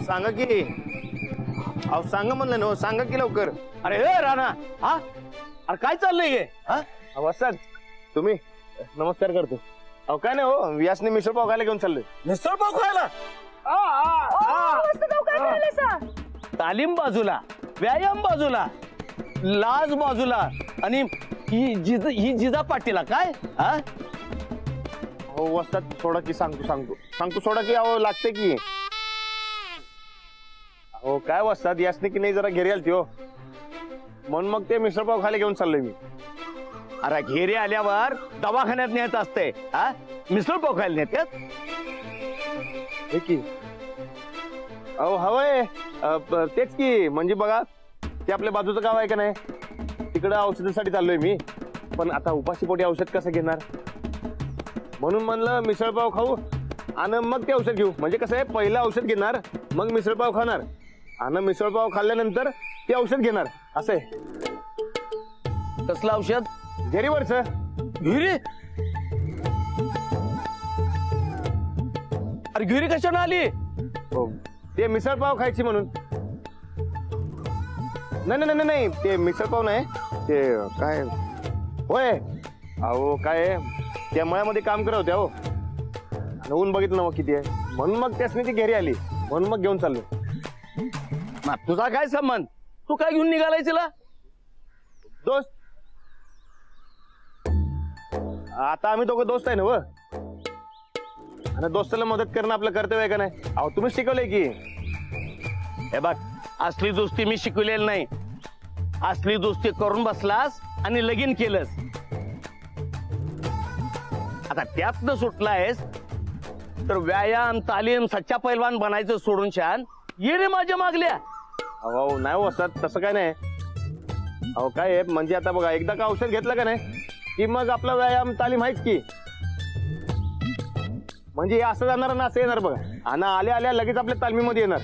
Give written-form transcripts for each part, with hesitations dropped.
सांगा की, अहो सांगा म्हणलं ना, सांगा की लवकर. अरे हे राणा, हा अरे काय चाललंय हे? वस्ताद तुम्ही, नमस्कार करतो. अहो काय नाही हो, व्यासने मिसळ पाव खायला घेऊन चाललोय. मिसळ पाव खायला? तालीम बाजूला, व्यायाम बाजूला, लाज बाजूला, आणि ही जिजा पाटीला काय? हा हो वस्ताद सोडा की, सांगतो सोडा की. अहो लागते की. हो काय वस्ताद, यासने की नाही जरा घरी आलती हो, म्हणून मग ते मिसळ पाव खायला घेऊन चाललोय मी. अरे घेरी आल्यावर दवाखान्यात न्यायचं असतंय, हा मिसळ पाव खायला नेत्यात? हे की अहो हवंय तेच की, म्हणजे बघा ते आपल्या बाजूचं गाव आहे का नाही, तिकडं औषधासाठी चाललोय मी. पण आता उपाशीपोटी औषध कसं घेणार, म्हणून म्हणलं मिसळ पाव खाऊ आणि मग ते औषध घेऊ. म्हणजे कसं आहे, पहिलं औषध घेणार मग मिसळ पाव खाणार, आणि मिसळ पाव खाल्ल्यानंतर ते औषध घेणार, असं आहे. कसलं औषध? घेरीवरच. घेरी? अरे घेरी कशाने आली? ते मिसळ पाव खायची म्हणून. नाही ते मिसळ पाव नाही, ते काय होय. अहो काय त्या मळ्यामध्ये काम करत होत्या हो, ऊन बघितलं ना मग किती आहे, म्हणून मग त्यासनी ती घेरी आली, म्हणून मग घेऊन चाललो. तुझा काय संबंध? तू काय घेऊन निघालाय तिला? दोस्त, आता आम्ही दोघं दोस्त आहे ना व, आणि दोस्ताला मदत करणं आपलं कर्तव्य आहे का नाही? अहो तुम्ही शिकवलंय की. हे बघ, असली दोस्ती मी शिकवलेली नाही. असली दोस्ती करून बसलास आणि लगीन केलंस. आता त्यातनं सुटलायस तर व्यायाम तालीम सच्चा पैलवान बनायचं सोडून छान ये रे माझ्या मागल्या. अहो नाही असत तसं काय नाही. अहो काय आहे म्हणजे आता बघा, एकदा का औषध घेतलं का नाही की मग आपला व्यायाम तालीम आहेच की. म्हणजे हे असं जाणार ना असं येणार बघा, आणि आल्या आल्या लगेच आपल्या तालमीमध्ये येणार.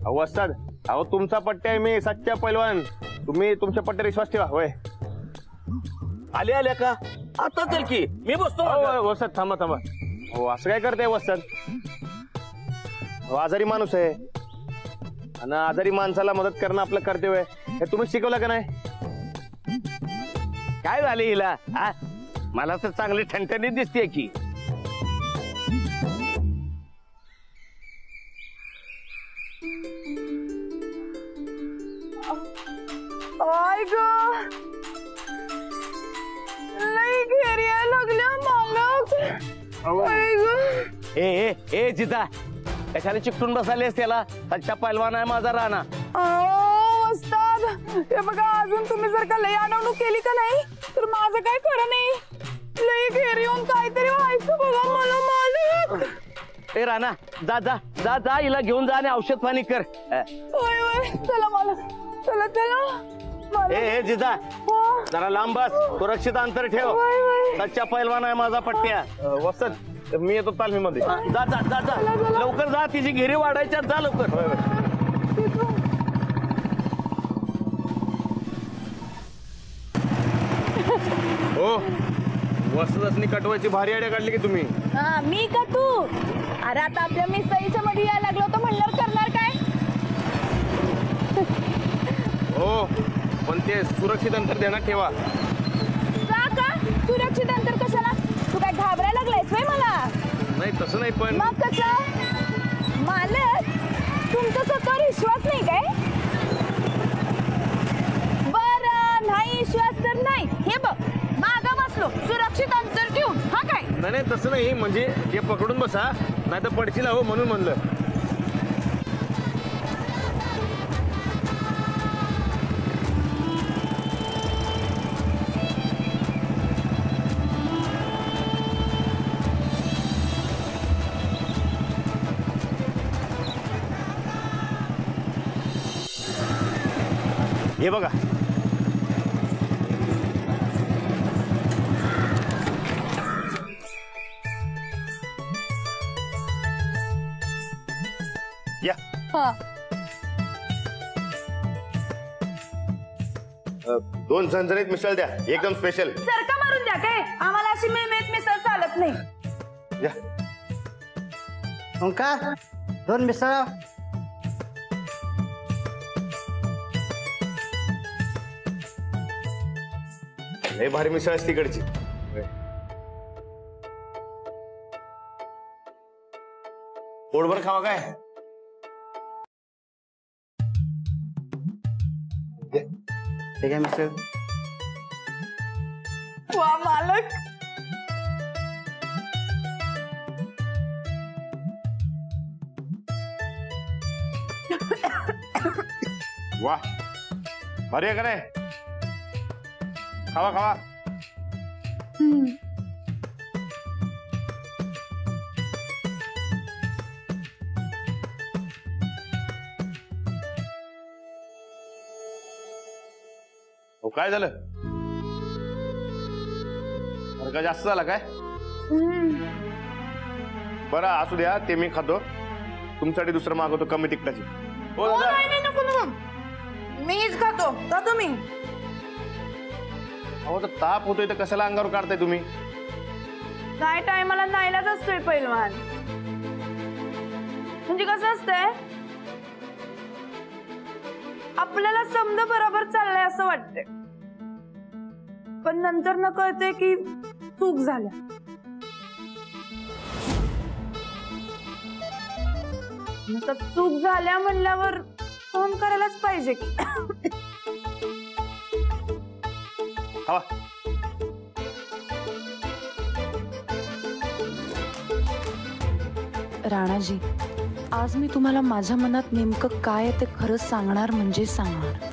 अहो असतात, अहो तुमचा पट्ट्या आहे मी सच्चा पैलवान, तुम्ही तुमच्या पट्ट्यावर विश्वास ठेवा. होय आले आल्या का? आता चल की मी बसतो. वसत थांबा. हो असं काय करताय वसत? आजारी माणूस आहे, आणि आजारी माणसाला मदत करणं आपलं कर्तव्य आहे, हे तुम्ही शिकवलं का नाही? काय झाले हिला? मला तर चांगली ठणठणीत दिसते की. आय ग लई घेरी लागल्या मांगा. ए जिता, कशाला चिकटून बसालेस त्याला? सच्चा पैलवान आहे माझा राणा. उस्ताद हे बघा, अजून तुम्ही जर का लई आणवणूक केली का नाही तर माझं काय खरं नाही. लई घेरी येऊन काहीतरी व्हायचं बघा मला मालक. ए राणा, जा जा जा जा, हिला घेऊन जा आणि औषध पाणी कर. होय चला मालक, चला. ए जिजा, जरा लांब बस, सुरक्षित अंतर ठेव. सच्चा पैलवान आहे माझा पट्ट्या. वसत मी येतो तालमीमध्ये. जा जा जा जा, लवकर जा, तिची घेरी वाढायच्या, जा लवकर. हो वसतनी कटवायची भारी आयडिया काढली की तुम्ही. मी का तू? अरे आता आपल्या मिसळीच्या मध्ये यायला लागलो तर म्हणल्यावर करणार काय? हो पण ते सुरक्षित अंतर देण्यात ठेवा. का सुरक्षित अंतर कशाला? तू काय घाबरायला लागलायस व्हय मला? नाही तसं नाही, पण मग कसं? मालक तुमचा स्वतःवर विश्वास नाही काय? बरं नाही विश्वास तर नाही. हे बघ मागं बसलो सुरक्षित अंतर ठेवून. हा काय? नाही तसं नाही, म्हणजे हे पकडून बसा नाही तर पडशील हो, म्हणून म्हणलं. हे बघा या. दोन झणझणीत मिसळ द्या, एकदम स्पेशल. सरका मारून द्या काय, आम्हाला अशी मेमेत मिसळ चालत नाही. या ओंकार, दोन मिसळ. लय भारी मिसळ असते तिकडची. पोटभर खावा काय. ठीक आहे मिसळ. वा मालक. वा भारी आहे का नाही. खावा खावा. हो काय झालं. का जास्त झाला काय. बरं असू द्या ते मी खातो. तुमच्यासाठी दुसरं मागवतो कमी तिखटाची. हो दादा. नाही नाही नको नको. मीच खातो का तुम्ही. अहो तर ताप होतोय तर कशाला अंगावर काढताय तुम्ही. काय टायमाला नाईलाच असतोय पैलवान. म्हणजे कसं असतंय आपल्याला समजा बरोबर चाललंय असं वाटतंय पण नंतर न कळते की चूक झाल्या. आता चूक झाल्या म्हणल्यावर फोन करायलाच पाहिजे की. खावा. राणाजी, आज मी तुम्हाला माझ्या मनात नेमकं काय आहे ते खरंच सांगणार म्हणजे सांगणार.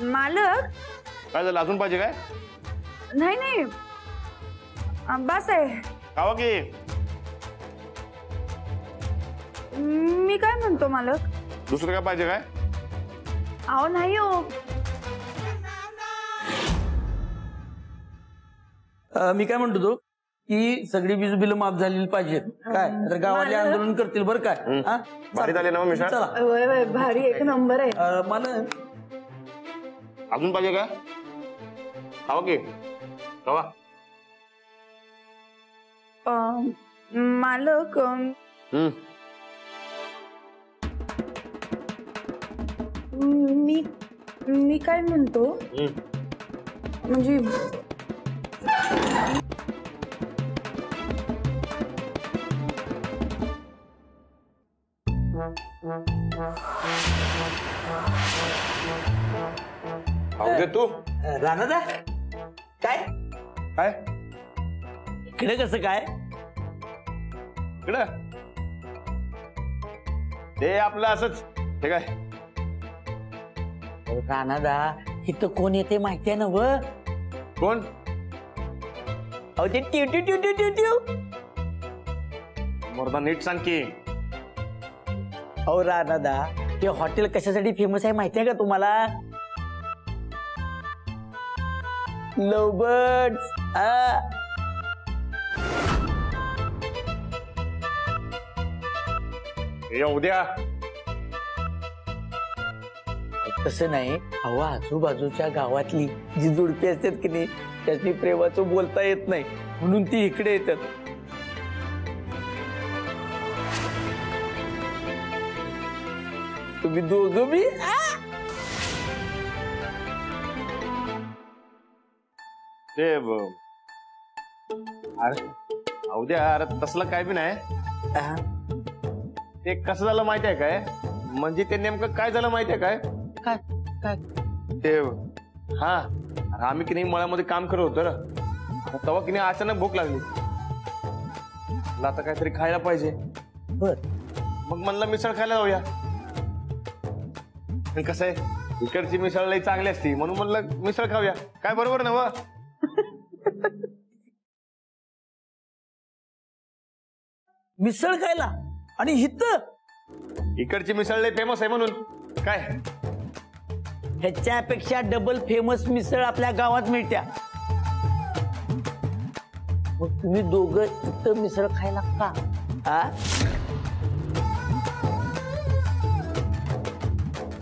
मालक. काय झालं अजून पाहिजे काय. नाही नाही बस आहे. खावा की. मी काय म्हणतो मालक. दुसरं काय पाहिजे काय. अहो नाही हो. मी काय म्हणतो तो की सगळी वीज बिल माफ झालेली पाहिजेत काय तर गावाले आंदोलन करतील बरं काय. हा भारी झाले ना मिसळ. चला. वय वय भारी एक नंबर आहे. मला अजून पाहिजे का. खावा की. खावा. मालक मी काय म्हणतो म्हणजे खाऊ दे तू. राणादा काय काय इकडे कसं काय. इकडं ते आपलं असंच. ठीक आहे. राणादा इथं कोण येते माहिती आहे ना व. कोण. अहो ते ट्यू ट्यू ट्यू ट्यू ट्यू ट्यू. मर्दा नीट सांग की. अहो राणादा ते हॉटेल कशासाठी फेमस आहे माहिती आहे का तुम्हाला. लवबर्ड्स. उद्या तसं नाही. अहो आजूबाजूच्या गावातली जी जोडपी असतात की नाही त्याची प्रेमाचं बोलता येत नाही म्हणून ती इकडे येतात. तुम्ही दोघं बी ते अरे उद्या अरे तसलं काय बी नाही. ते कसं झालं माहिती आहे काय. म्हणजे ते नेमकं काय झालं माहिती आहे काय. काय काय ते हा अरे आम्ही की नाही मळ्यामध्ये काम करत होतो ना तेव्हा की नाही अचानक भूक लागली. मला आता काहीतरी खायला पाहिजे. बर मग म्हणलं मिसळ खायला जाऊया. पण कसं आहे इकडची मिसळ लई चांगली असती म्हणून म्हणलं मिसळ खाऊया. काय बरोबर ना व. मिसळ खायला आणि इथं इकडची मिसळ लई फेमस आहे म्हणून. काय ह्याच्यापेक्षा डबल फेमस मिसळ आपल्या गावात मिळत्या. मग तुम्ही दोघं इथं मिसळ खायला का. हा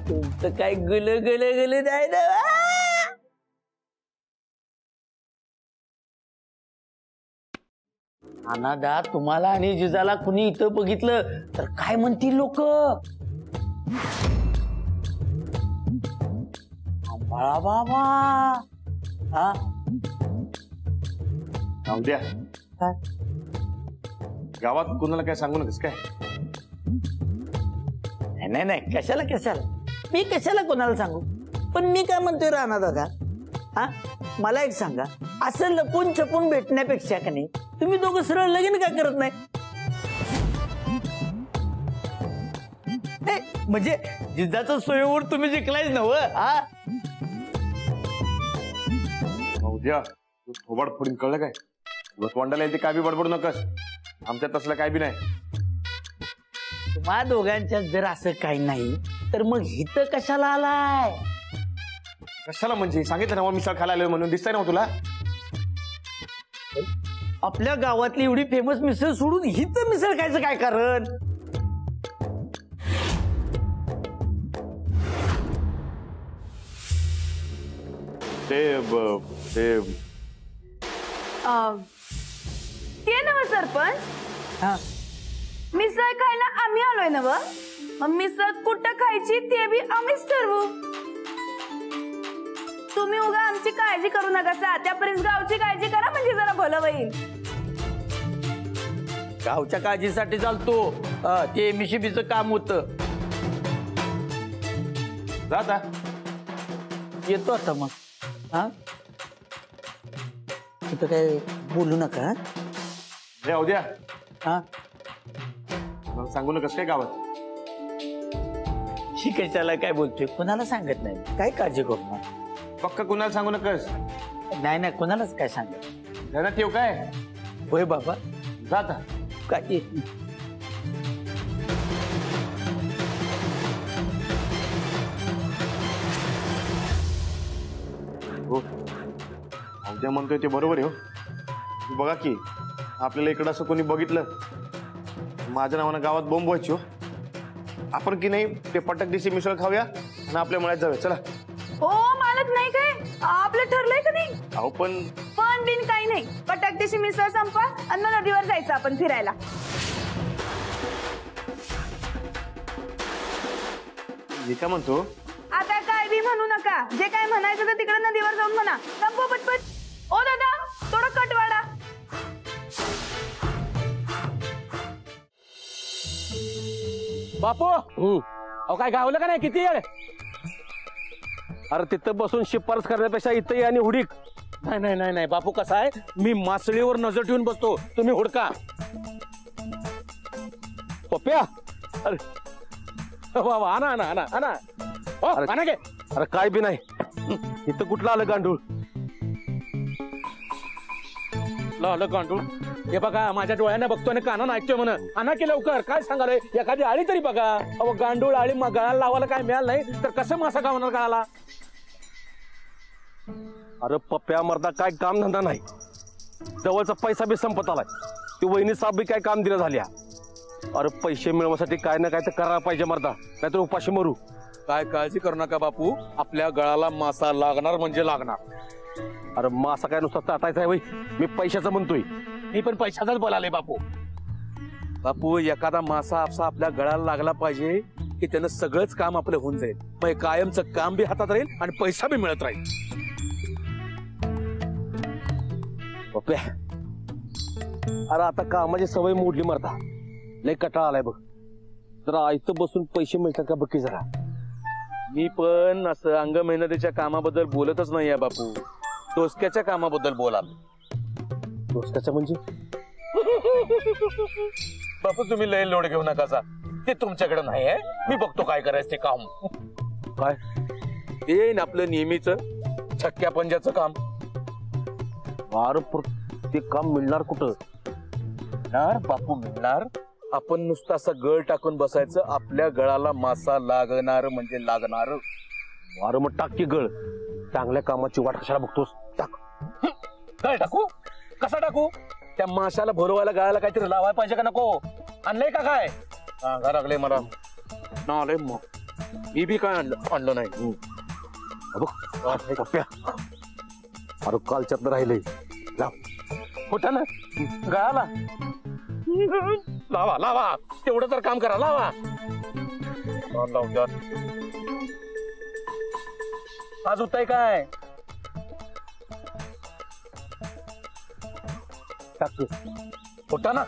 तुमचं काय गुल गुल गुल नाही ना. अनादा तुम्हाला आणि जिजाला कुणी इथं बघितलं तर काय म्हणतील लोक? बाळा बाबा हा जाऊ द्या, काय? गावात कुणाला काय सांगू नकस काय? नाही नाही कशाला कशाला मी कशाला कोणाला सांगू. पण मी काय म्हणतोय राणा दादा, हा मला एक सांगा, असं लपून छपून भेटण्यापेक्षा का नाही तुम्ही दोघं सरळ लगीन का करत नाही? म्हणजे जिद्दाचं सोयीवर तुम्ही जिंकलायच नव. हा जाऊ द्या, तू थोबाड फोडून कळलं काय? तोंडाला येते काय बी बडबडू नकस. आमच्यात तसलं काय बी नाही. तुम्हा दोघांच्यात जर असं काही नाही तर मग इथं कशाला आलाय? कशाला म्हणजे सांगितलं ना मिसळ खायला आलोय म्हणून. दिसतंय ना तुला? आपल्या गावातली एवढी फेमस मिसळ सोडून इथं मिसळ खायचं काय कारण? ते नव सरपंच, हा मिसळ खायला आम्ही आलोय नव. मिसळ कुठं खायची ते बी आम्हीच ठरवू. तुम्ही उगा आमची काळजी करू नका. त्यापर्यंत गावची काळजी करा म्हणजे जरा भलं होईल. गावच्या काळजीसाठी चालतो. ते मिशीबीचं काम होतं. जाता येतो आता मग. हा तिथं काय बोलू नका. जाऊ द्या, हा मला सांगू नकस काय गावात. ही कशाला काय बोलतोय? कोणाला सांगत नाही. काय काळजी करू नका. पक्का कुणाला सांगू नकस. नाही नाही कोणालाच काय सांगत. ध्यानात ठेव काय. होय बाबा. जाता काय हो, उद्या म्हणतोय ते बरोबर आहे. हो बघा की, आपल्याला इकडं असं कोणी बघितलं माझ्या नावानं गावात बोंब व्हायची. हो आपण की नाही ते पटक दिशी मिसळ खाऊया आणि आपल्या मळ्यात जाऊया. चला. हो मालक, नाही काय आपलं ठरलंय का नाही? अहो पण बिन काही नाही. पटाकदेशी मिसळ संपा आणि मग नदीवर जायचं आपण फिरायला. मी काय म्हणतो, आता काय बी म्हणू नका. जे काय म्हणायचं तर तिकडे नदीवर जाऊन म्हणा. संपो पटपट. ओ दादा, थोडं कटवाडा. बापू अहो काय गावलं का नाही? किती आहे? अरे तिथं बसून शिफारस करण्यापेक्षा इथं ये आणि हुडीक. नाही नाही नाही नाही बापू, कसा आहे, मी मासळीवर नजर ठेवून बसतो, तुम्ही हुडका. पप्प्या, अरे बाबा आणा आणा आणा आणा. हो आणा गे. अरे काय बी नाही. इथं कुठलं आलं गांडूळ? आलं गांडूळ. हे बघा, माझ्या डोळ्याने बघतो आणि कानानं ऐकतोय म्हण. आणा की लवकर. काय सांगालोय, एखादी आळी तरी बघा. अहो गांडूळ आळी गळाला लावायला काय मिळालं नाही तर कसं मासा गावणार गळाला? अरे पप्प्या मर्दा, काय काम धंदा नाही. जवळचा पैसा बी संपत आलाय. ती वहिनी साहेब बी काय काम दिलं झाल्या. अरे पैसे मिळवण्यासाठी काय ना काय तर करायला पाहिजे मर्दा, नाहीतर उपाशी मरू. काय काळजी करू नका बापू, आपल्या गळाला मासा लागणार म्हणजे लागणार. अरे मासा काय नुसता चाटायचा आहे वय? मी पैशाचं म्हणतोय. मी पण पैशाचाच बोलाले बापू. बापू एखादा मासा आपसा आपल्या गळाला लागला पाहिजे की त्यानं सगळंच काम आपलं होऊन जाईल. मग कायमचं काम बी हातात राहील आणि पैसा बी मिळत राहील. पप्प्या, अरे आता कामाची सवय मोडली मरता. लय कटाळा आलाय बघ. जरा आयतं बसून पैसे मिळतात का बघ जरा. मी पण असं अंग मेहनतीच्या कामाबद्दल बोलतच नाही बापू, डोसक्याच्या कामाबद्दल बोला. डोसक्याचं म्हणजे? बापू तुम्ही लय लोड घेऊ नका. ते तुमच्याकडे नाही आहे. मी बघतो काय करायचं ते काम. काय येईन आपलं नेहमीच छक्क्या पंजाचं काम. ते काम मिळणार कुठं? मिळणार बापू, मिळणार. आपण नुसतं असं गळ टाकून बसायचं, आपल्या गळाला मासा लागणार म्हणजे लागणार. वार मग टाक की गळ. चांगल्या कामाची वाट कशाला बघतोस? टाक. गळ टाकू? कसा टाकू? त्या माशाला भरवायला गळाला काहीतरी लावायला पाहिजे का नको? आणलंय का काय? सांगा लागले मला ना. आलंय मग मी बी काय आणलं नाही. अरे कालच्यात राहिलंय. कुठं ना गळाला लावा लावा, तेवढं तर काम करा, लावा. आज होतंय काय टाकतो होता ना.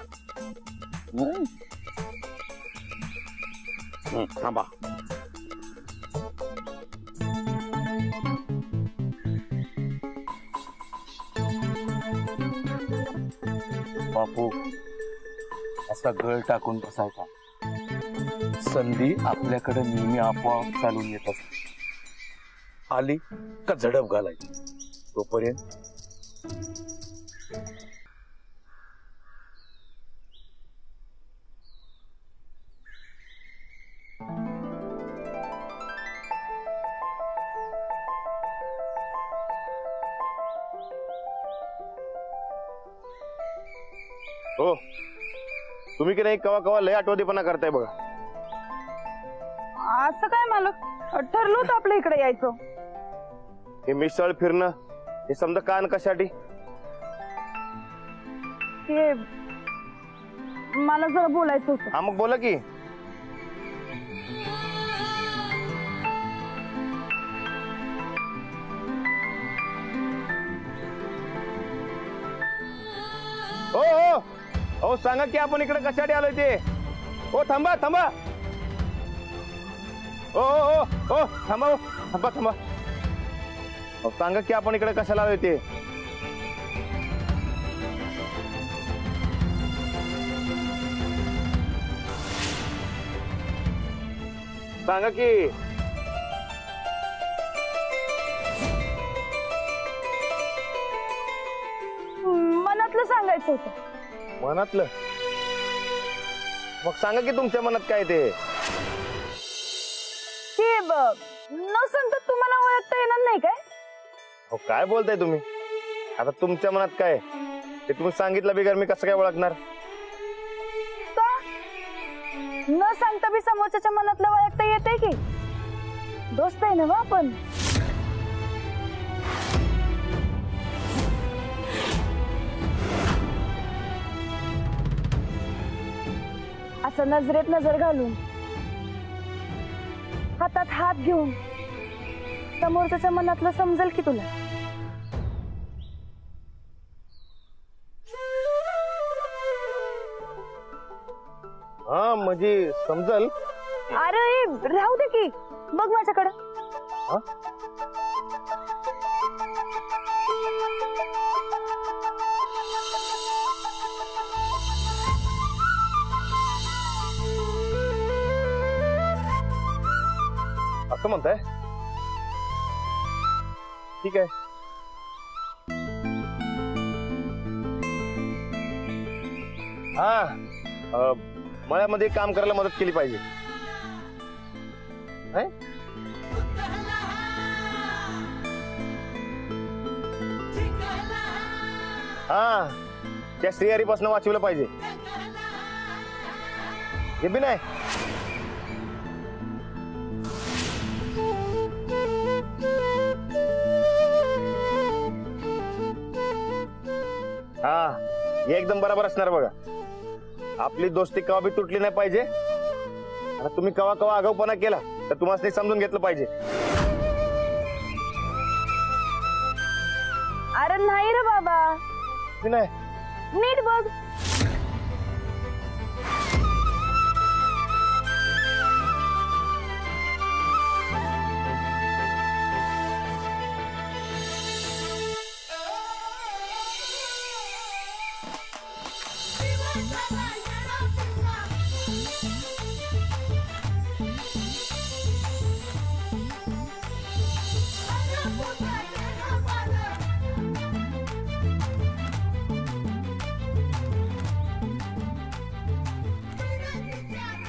थांबा. बापू असा गळ टाकून बसायचा. संधी आपल्याकडे नेहमी आपोआप चालून येत असते. आली का झडप घालायची. तोपर्यंत हो, तुम्ही की नाही कवा कवा लय आठवतेपणा करताय बघा. असं काय मालक, ठरलो होतं आपल्या इकडे यायचं. हे मिसळ फिरणं हे समजा कान कशासाठी. ते मला जरा बोलायचं होतं. हा मग बोला की. हो हो हो, सांगा की आपण इकडे कशासाठी आलोय ते. हो थांबा थांबा. हो हो हो हो थांबा. हो थांबा थांबा. हो, सांगा की आपण इकडे कशाला आलोय ते. सांगा की. मनातलं सांगायचं होतं. मनातलं. मग सांगा की तुमच्या मनात काय ते. हे न सांगता तुम्हाला ओळखता येणार नाही काय. हो काय बोलताय तुम्ही. आता तुमच्या मनात काय ते तुम्ही सांगितलं बिगर मी कसं काय ओळखणार. का न सांगता बी समोरच्याच्या मनातलं ओळखता येते की. दोस्त आहे ना आपण. असं नजरेत नजर घालून हातात हात घेऊन समोरच्याच्या मनातलं समजेल की तुला. हा म्हणजे समजल. अरे राहू दे की, बघ माझ्याकडं. हा? असं म्हणताय. ठीक आहे. हा मळ्यामध्ये काम करायला मदत केली पाहिजे. नाही? हा त्या श्रीहरीपासून वाचवलं पाहिजे. हे बी नाही. हा हे एकदम बरोबर असणार बघा. आपली दोस्ती कवा बी तुटली नाही पाहिजे. आणि तुम्ही कवा कवा आगाऊपणा केला तर तुम्हाला समजून घेतलं पाहिजे. अरे नाही रे बाबा, नाही नीट बघ.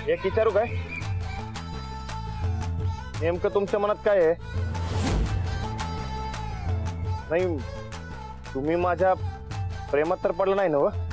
एक विचारू काय. नेमकं तुमच्या मनात काय आहे. नाही तुम्ही माझ्या प्रेमात तर पडलं नाही ना.